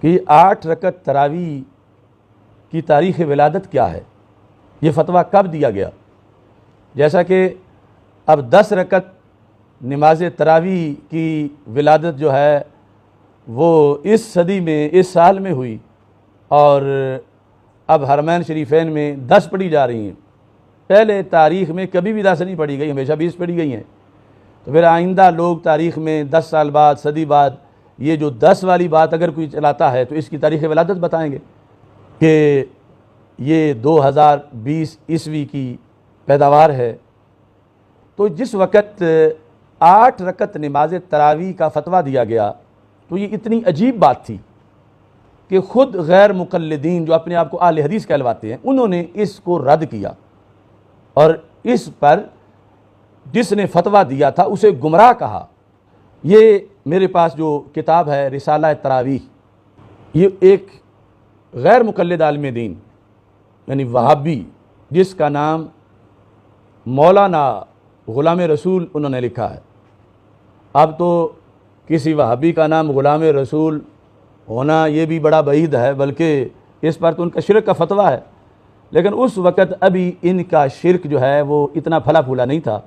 کہ 8 رکعت تراویح کی تاریخ ولادت کیا ہے، یہ فتویٰ کب دیا گیا؟ جیسا کہ اب 10 رکعت نماز تراویح کی ولادت جو ہے وہ اس صدی میں، اس سال میں ہوئی، اور اب حرمین شریفین میں 10 پڑھی جا رہی ہیں۔ پہلے تاریخ میں کبھی بھی 10 نہیں پڑھی گئی، ہمیشہ 20 پڑھی گئی ہیں۔ تو پھر آئندہ لوگ تاریخ میں 10 سال بعد، صدی بعد، یہ جو 10 والی بات اگر کوئی چلاتا ہے تو اس کی تاریخ ولادت بتائیں گے کہ یہ 2020 عیسوی کی پیداوار ہے۔ تو جس وقت 8 رکعت نماز تراویح کا فتویٰ دیا گیا تو یہ اتنی عجیب بات تھی کہ خود غیر مقلدین جو اپنے آپ کو اہل حدیث کہلواتے ہیں انہوں نے اس کو رد کیا، اور اس پر جس نے فتویٰ دیا تھا اسے گمراہ کہا۔ یہ میرے پاس جو کتاب ہے رسالہ تراویح، یہ ایک غیر مقلد عالم دین یعنی وہابی جس کا نام مولانا غلام رسول انہوں نے لکھا ہے۔ اب تو کسی وہابی کا نام غلام رسول ہونا یہ بھی بڑا بعید ہے، بلکہ اس پر تو ان کا شرک کا فتویٰ ہے، لیکن اس وقت ابھی ان کا شرک جو ہے وہ اتنا پھلا پھولا نہیں تھا،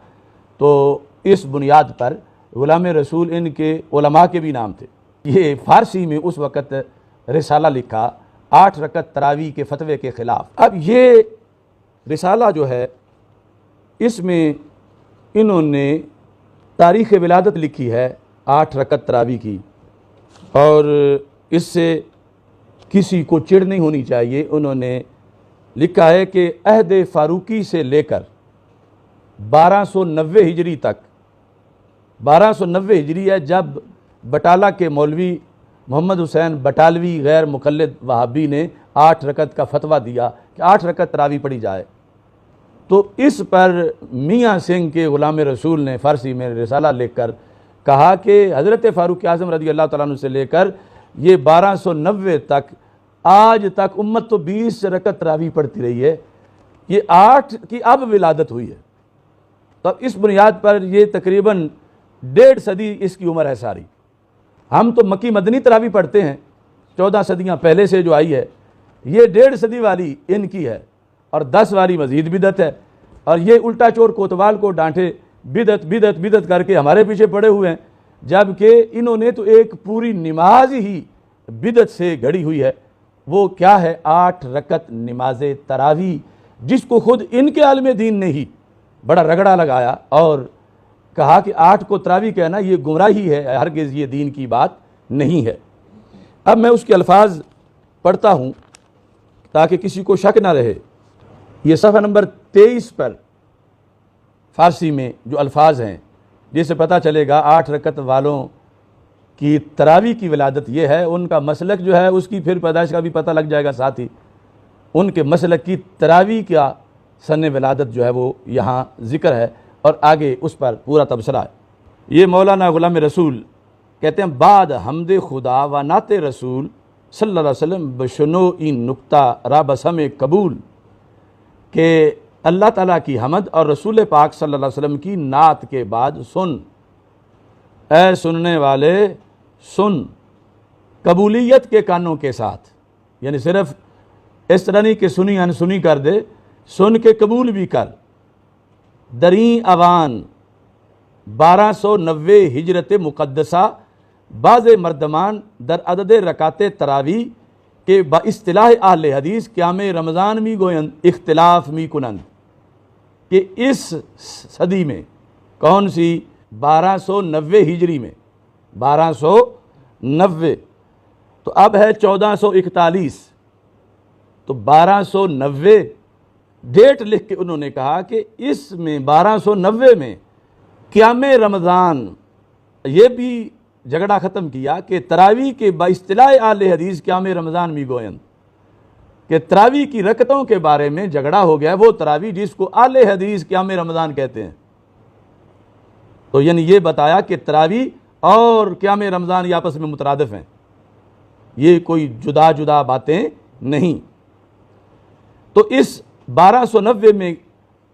تو اس بنیاد پر غلام رسول ان کے علماء کے بھی نام تھے۔ یہ فارسی میں اس وقت رسالہ لکھا 8 رکعت تراویح کے فتوے کے خلاف۔ اب یہ رسالہ جو ہے اس میں انہوں نے تاریخ ولادت لکھی ہے 8 رکعت تراویح کی، اور اس سے کسی کو چڑ نہیں ہونی چاہیے۔ انہوں نے لکھا ہے کہ عہد فاروقی سے لے کر 1290 ہجری تک، 1290 ہجری ہے جب بٹالہ کے مولوی محمد حسین بٹالوی غیر مقلد وہابی نے 8 رکعت کا فتویٰ دیا کہ 8 رکعت تراویح پڑھی جائے، تو اس پر میاں سنگھ کے غلام رسول نے فارسی میں رسالہ لکھ کر کہا کہ حضرت فاروق اعظم رضی اللہ تعالیٰ عنہ سے لے کر یہ 1290 تک آج تک امت تو 20 رکعت تراویح پڑھتی رہی ہے، یہ 8 کی اب ولادت ہوئی ہے۔ تو اب اس بنیاد پر یہ تقریباً 1.5 صدی اس کی عمر ہے ساری۔ ہم تو مکی مدنی تراویح پڑھتے ہیں 14 صدیاں پہلے سے جو آئی ہے، یہ 1.5 صدی والی ان کی ہے، اور 10 والی مزید بدعت ہے، اور یہ الٹا چور کوتوال کو ڈانٹے بدعت بدعت بدعت کر کے ہمارے پیچھے پڑے ہوئے ہیں، جبکہ انہوں نے تو ایک پوری نماز ہی بدعت سے گھڑی ہوئی ہے۔ وہ کیا ہے؟ 8 رکعت نماز تراویح، جس کو خود ان کے عالم دین نے ہی بڑا رگڑا لگایا اور کہا کہ 8 کو تراویح کہنا یہ گمراہی ہے، ہرگز یہ دین کی بات نہیں ہے۔ اب میں اس کے الفاظ پڑھتا ہوں تاکہ کسی کو شک نہ رہے۔ یہ صفحہ نمبر 23 پر فارسی میں جو الفاظ ہیں جس سے پتہ چلے گا 8 رکعت والوں کی تراویح کی ولادت یہ ہے، ان کا مسلک جو ہے اس کی پھر پیدائش کا بھی پتہ لگ جائے گا، ساتھ ہی ان کے مسلک کی تراویح کا سن ولادت جو ہے وہ یہاں ذکر ہے، اور آگے اس پر پورا تبصرہ ہے۔ یہ مولانا غلام رسول کہتے ہیں بعد حمد خدا و نعت رسول صلی اللہ علیہ وسلم بشنو این نکتہ را بسم قبول، کہ اللہ تعالیٰ کی حمد اور رسول پاک صلی اللہ علیہ وسلم کی نعت کے بعد سن، اے سننے والے سن، قبولیت کے کانوں کے ساتھ، یعنی صرف اس طرح نہیں کہ سنی انسنی کر دے، سن کے قبول بھی کر۔ دریں اوان 1290 ہجرت مقدسہ بعض مردمان در عدد رکعت تراویح کہ با اصطلاح اہل حدیث قیام رمضان می گویند اختلاف می کنند، کہ اس صدی میں کون سی 1290 ہجری میں 1290، تو اب ہے 1441، تو 1290 ڈیٹ لکھ کے انہوں نے کہا کہ اس میں 1290 میں قیام رمضان، یہ بھی جھگڑا ختم کیا کہ تراویح کے با اصطلاح اہل حدیث قیام رمضان می گویند، کہ تراویح کی رکعتوں کے بارے میں جھگڑا ہو گیا، وہ تراویح جس کو اہل حدیث قیام رمضان کہتے ہیں۔ تو یعنی یہ بتایا کہ تراویح اور قیام رمضان یہ آپس میں مترادف ہیں، یہ کوئی جدا جدا باتیں نہیں۔ تو اس 1290 میں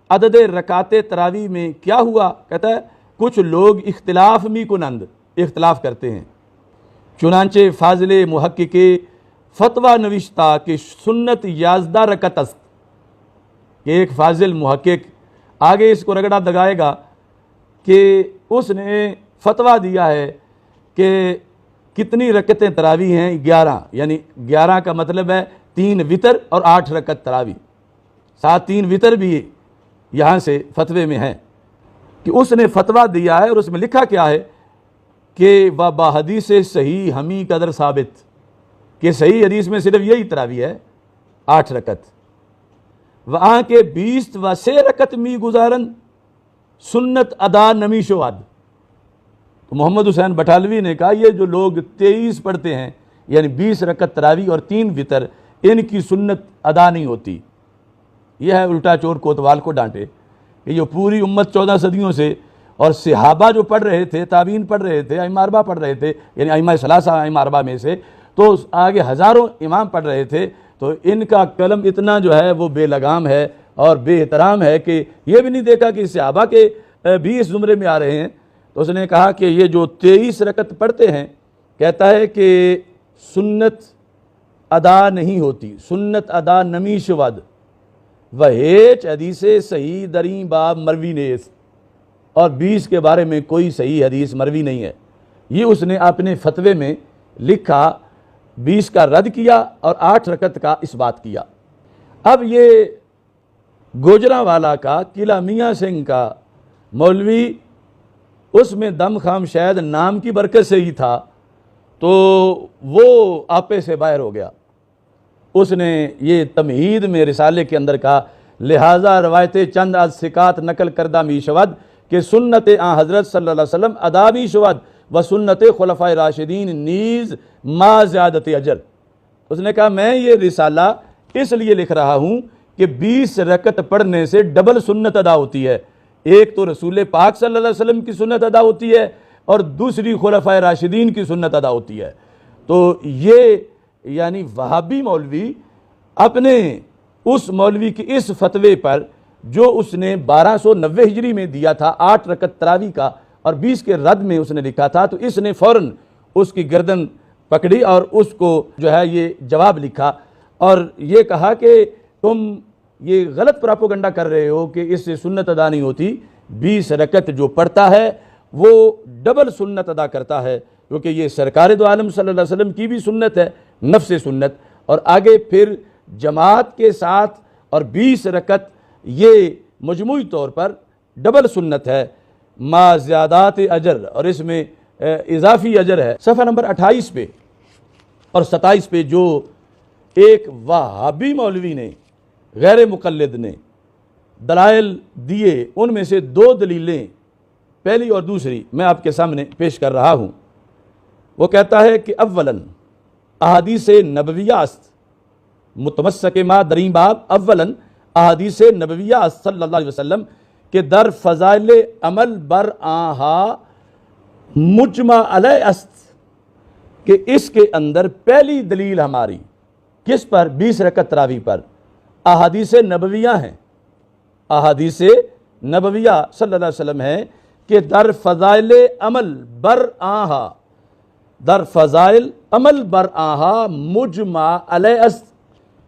عدد رکعت تراویح میں کیا ہوا؟ کہتا ہے کچھ لوگ اختلاف می کنند، اختلاف کرتے ہیں، چنانچہ فاضل محقق فتویٰ نوشتہ کہ سنت 11 رکعت است، کہ ایک فاضل محقق آگے اس کو رگڑا دگائے گا کہ اس نے فتویٰ دیا ہے کہ کتنی رکعتیں تراویح ہیں، 11، یعنی 11 کا مطلب ہے 3 وتر اور 8 رکعت تراویح، ساتھ 3 وتر بھی یہاں سے فتوے میں ہیں، کہ اس نے فتویٰ دیا ہے اور اس میں لکھا کیا ہے کہ بحدیث صحیح ہمی قدر ثابت، کہ صحیح حدیث میں صرف یہی تراویح ہے 8 رکعت، وہاں کے 20 و 3 رکعت می گزارن سنت ادا نمی شواد۔ تو محمد حسین بٹالوی نے کہا یہ جو لوگ 23 پڑھتے ہیں، یعنی 20 رکعت تراویح اور 3 وتر، ان کی سنت ادا نہیں ہوتی۔ یہ ہے الٹا چور کوتوال کو ڈانٹے، کہ جو پوری امت 14 صدیوں سے، اور صحابہ جو پڑھ رہے تھے، تابعین پڑھ رہے تھے، ائمہ اربعہ پڑھ رہے تھے، یعنی ائمہ ثلاثہ ائمہ اربعہ میں سے، تو آگے ہزاروں امام پڑھ رہے تھے، تو ان کا قلم اتنا جو ہے وہ بے لگام ہے اور بے احترام ہے کہ یہ بھی نہیں دیکھا کہ صحابہ کے بھی اس زمرے میں آ رہے ہیں۔ تو اس نے کہا کہ یہ جو 23 رکعت پڑھتے ہیں، کہتا ہے کہ سنت ادا نہیں ہوتی، سنت ادا نمی شود و ہیچ حدیث صحیح دریں باب مروی نیست، اور 20 کے بارے میں کوئی صحیح حدیث مروی نہیں ہے۔ یہ اس نے اپنے فتوے میں لکھا، 20 کا رد کیا اور 8 رکعت کا اس بات کیا۔ اب یہ گوجرانوالا کا قلعہ میاں سنگھ کا مولوی، اس میں دم خام شاید نام کی برکت سے ہی تھا، تو وہ آپے سے باہر ہو گیا۔ اس نے یہ تمہید میں رسالے کے اندر کہا، لہٰذا روایت چند از ثقات نقل کردہ می شود کہ سنت آن حضرت صلی اللہ علیہ وسلم ادا می شود و سنت خلفائے راشدین نیز ما زیادت اجر۔ اس نے کہا میں یہ رسالہ اس لیے لکھ رہا ہوں کہ 20 رکعت پڑھنے سے ڈبل سنت ادا ہوتی ہے، ایک تو رسول پاک صلی اللہ علیہ وسلم کی سنت ادا ہوتی ہے اور دوسری خلفائے راشدین کی سنت ادا ہوتی ہے۔ تو یہ یعنی وہابی مولوی اپنے اس مولوی کی اس فتوے پر جو اس نے 1290 ہجری میں دیا تھا 8 رکعت تراویح کا اور 20 کے رد میں اس نے لکھا تھا، تو اس نے فوراً اس کی گردن پکڑی اور اس کو جو ہے یہ جواب لکھا اور یہ کہا کہ تم یہ غلط پراپوگنڈا کر رہے ہو کہ اس سے سنت ادا نہیں ہوتی، 20 رکعت جو پڑھتا ہے وہ ڈبل سنت ادا کرتا ہے، کیونکہ یہ سرکار دو عالم صلی اللہ علیہ وسلم کی بھی سنت ہے، نفس سنت، اور آگے پھر جماعت کے ساتھ اور 20 رکعت یہ مجموعی طور پر ڈبل سنت ہے، ما زیادات اجر، اور اس میں اضافی اجر ہے۔ صفحہ نمبر 28 پہ اور 27 پہ جو ایک وہابی مولوی نے، غیر مقلد نے دلائل دیے، ان میں سے 2 دلیلیں، پہلی اور دوسری میں آپ کے سامنے پیش کر رہا ہوں۔ وہ کہتا ہے کہ اولاً احادیث نبویہ است متمسک ما دریں باب، اولاً احادیث نبویہ است صلی اللہ علیہ وسلم کہ در فضائل عمل بر آہا مجمع علیہ است، کہ اس کے اندر پہلی دلیل ہماری کس پر؟ 20 رکعت تراویح پر، احادیث نبویہ ہیں، احادیث نبویہ صلی اللہ علیہ وسلم ہے کہ در فضائل عمل بر آہا، در فضائل عمل بر آہا مجمع علیہ است،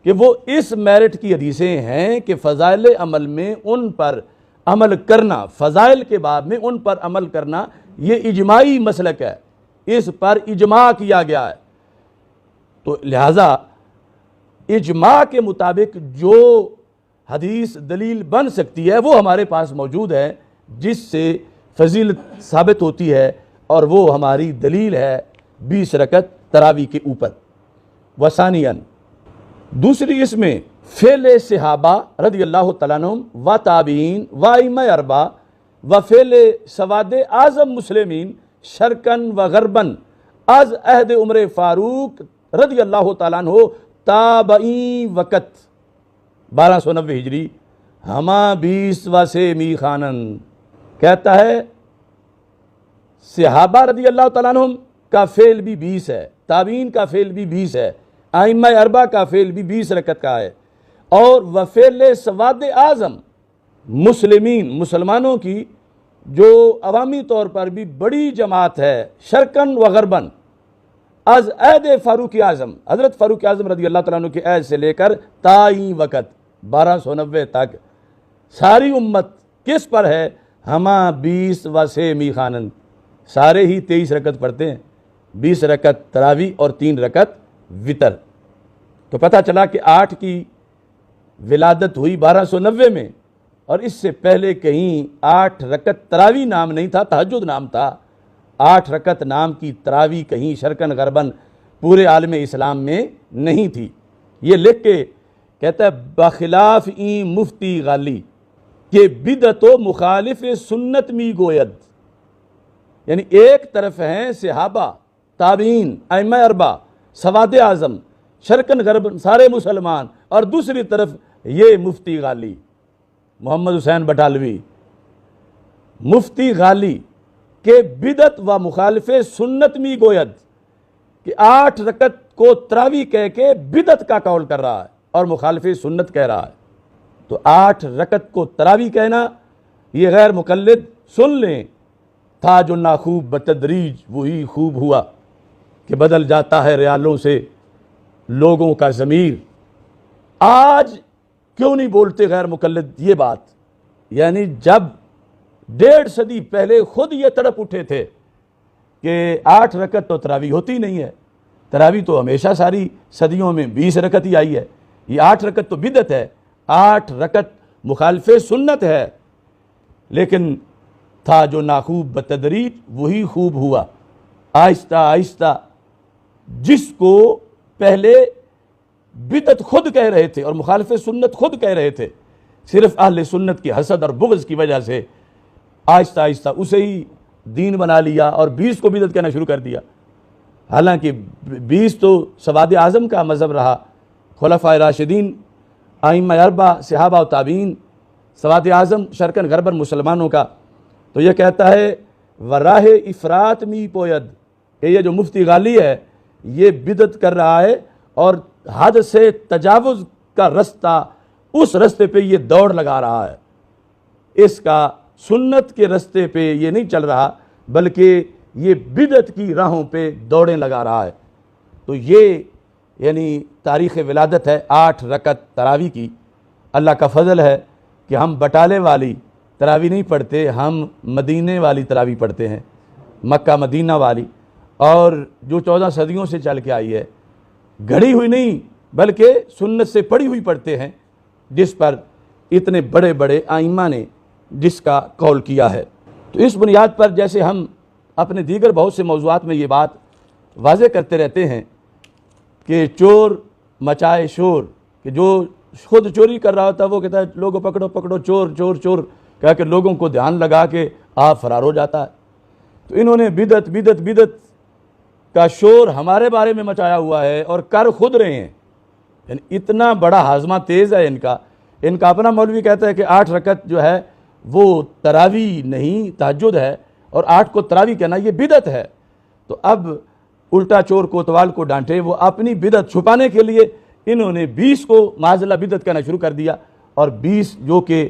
کہ وہ اس میرٹ کی حدیثیں ہیں کہ فضائل عمل میں ان پر عمل کرنا، فضائل کے باب میں ان پر عمل کرنا یہ اجماعی مسلک ہے، اس پر اجماع کیا گیا ہے۔ تو لہٰذا اجماع کے مطابق جو حدیث دلیل بن سکتی ہے وہ ہمارے پاس موجود ہے، جس سے فضیلت ثابت ہوتی ہے، اور وہ ہماری دلیل ہے 20 رکعت تراویح کے اوپر۔ وثانیاً دوسری اس میں فعل صحابہ رضی اللہ تعالیٰ عنہم و تابعین و ائمہ اربعہ و فعل سواد اعظم مسلمین شرقاً و غرباً از عہد عمر فاروق رضی اللہ تعالیٰ عنہ تابعی وقت 1290 ہجری ہما 20 و سے می خانن، کہتا ہے صحابہ رضی اللہ تعالیٰ عنہم کا فعل بھی 20 ہے، تابعین کا فعل بھی 20 ہے، ائمہ اربعہ کا فعل بھی 20 رکعت کا ہے، اور وفعل سواد اعظم مسلمین، مسلمانوں کی جو عوامی طور پر بھی بڑی جماعت ہے، شرقاً و غرباً از عہد فاروق اعظم، حضرت فاروق اعظم رضی اللہ تعالیٰ عنہ کے عہد سے لے کر تائیں وقت 1290 تک ساری امت کس پر ہے؟ ہماں 20 و 3 می خانن، سارے ہی 23 رکعت پڑھتے ہیں، 20 رکعت تراویح اور 3 رکعت وتر۔ تو پتہ چلا کہ 8 کی ولادت ہوئی 1290 میں، اور اس سے پہلے کہیں 8 رکعت تراویح نام نہیں تھا، تہجد نام تھا۔ 8 رکعت نام کی تراویح کہیں شرقاً غرباً پورے عالم اسلام میں نہیں تھی۔ یہ لکھ کے کہتا ہے بخلاف این مفتی غالی کہ بدعت و مخالف سنت می گوید، یعنی ایک طرف ہیں صحابہ، تابعین، ائمہ اربعہ، سواد اعظم، شرقاً غرباً سارے مسلمان، اور دوسری طرف یہ مفتی غالی محمد حسین بٹالوی، مفتی غالی کہ بدعت و مخالف سنت می گوید، کہ 8 رکعت کو تراویح کہہ کے بدعت کا قول کر رہا ہے اور مخالف سنت کہہ رہا ہے۔ تو 8 رکعت کو تراویح کہنا یہ غیر مقلد سن لیں، تھا جو ناخوب بتدریج وہی خوب ہوا، کہ بدل جاتا ہے ریالوں سے لوگوں کا ضمیر۔ آج کیوں نہیں بولتے غیر مقلد یہ بات؟ یعنی جب 1.5 صدی پہلے خود یہ تڑپ اٹھے تھے کہ 8 رکعت تو تراویح ہوتی نہیں ہے، تراویح تو ہمیشہ ساری صدیوں میں 20 رکعت ہی آئی ہے، یہ 8 رکعت تو بدعت ہے، 8 رکعت مخالف سنت ہے۔ لیکن تھا جو ناخوب بتدریج وہی خوب ہوا، آہستہ آہستہ جس کو پہلے بدعت خود کہہ رہے تھے اور مخالف سنت خود کہہ رہے تھے، صرف اہل سنت کی حسد اور بغض کی وجہ سے آہستہ آہستہ اسے ہی دین بنا لیا اور 20 کو بدعت کہنا شروع کر دیا۔ حالانکہ 20 تو سواد اعظم کا مذہب رہا، خلفائے راشدین، ائمہ اربعہ، صحابہ و تابعین، سواد اعظم شرقاً غرباً مسلمانوں کا۔ تو یہ کہتا ہے وراہ افراط می پوید، کہ یہ جو مفتی غالی ہے یہ بدعت کر رہا ہے اور حد سے تجاوز کا رستہ، اس رستے پہ یہ دوڑ لگا رہا ہے، اس کا سنت کے رستے پہ یہ نہیں چل رہا بلکہ یہ بدعت کی راہوں پہ دوڑیں لگا رہا ہے۔ تو یہ یعنی تاریخ ولادت ہے 8 رکعت تراویح کی۔ اللہ کا فضل ہے کہ ہم بٹالے والی تراویح نہیں پڑھتے، ہم مدینے والی تراویح پڑھتے ہیں، مکہ مدینہ والی، اور جو 14 صدیوں سے چل کے آئی ہے، گھڑی ہوئی نہیں بلکہ سنت سے پڑھی ہوئی پڑھتے ہیں، جس پر اتنے بڑے بڑے ائمہ نے جس کا قول کیا ہے۔ تو اس بنیاد پر جیسے ہم اپنے دیگر بہت سے موضوعات میں یہ بات واضح کرتے رہتے ہیں کہ چور مچائے شور، کہ جو خود چوری کر رہا ہوتا ہے وہ کہتا ہے لوگوں پکڑو پکڑو چور چور چور کہہ کے لوگوں کو دھیان لگا کے آپ فرار ہو جاتا ہے۔ تو انہوں نے بدعت بدعت بدعت کا شور ہمارے بارے میں مچایا ہوا ہے اور کر خود رہے ہیں، یعنی اتنا بڑا ہاضمہ تیز ہے ان کا اپنا مولوی کہتا ہے کہ 8 رکعت جو ہے وہ تراویح نہیں تہجد ہے، اور 8 کو تراویح کہنا یہ بدعت ہے۔ تو اب الٹا چور کوتوال کو ڈانٹے، وہ اپنی بدعت چھپانے کے لیے انہوں نے 20 کو معاذ اللہ بدعت کہنا شروع کر دیا، اور 20 جو کہ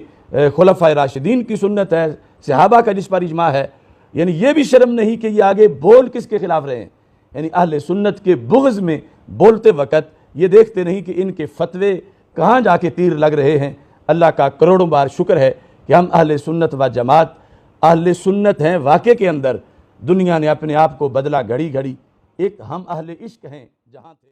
خلفائے راشدین کی سنت ہے، صحابہ کا جس پر اجماع ہے، یعنی یہ بھی شرم نہیں کہ یہ آگے بول کس کے خلاف رہے ہیں، یعنی اہل سنت کے بغض میں بولتے وقت یہ دیکھتے نہیں کہ ان کے فتوے کہاں جا کے تیر لگ رہے ہیں۔ اللہ کا کروڑوں بار شکر ہے کہ ہم اہل سنت و جماعت اہل سنت ہیں واقع کے اندر۔ دنیا نے اپنے آپ کو بدلا گھڑی گھڑی، ایک ہم اہل عشق ہیں جہاں تھے۔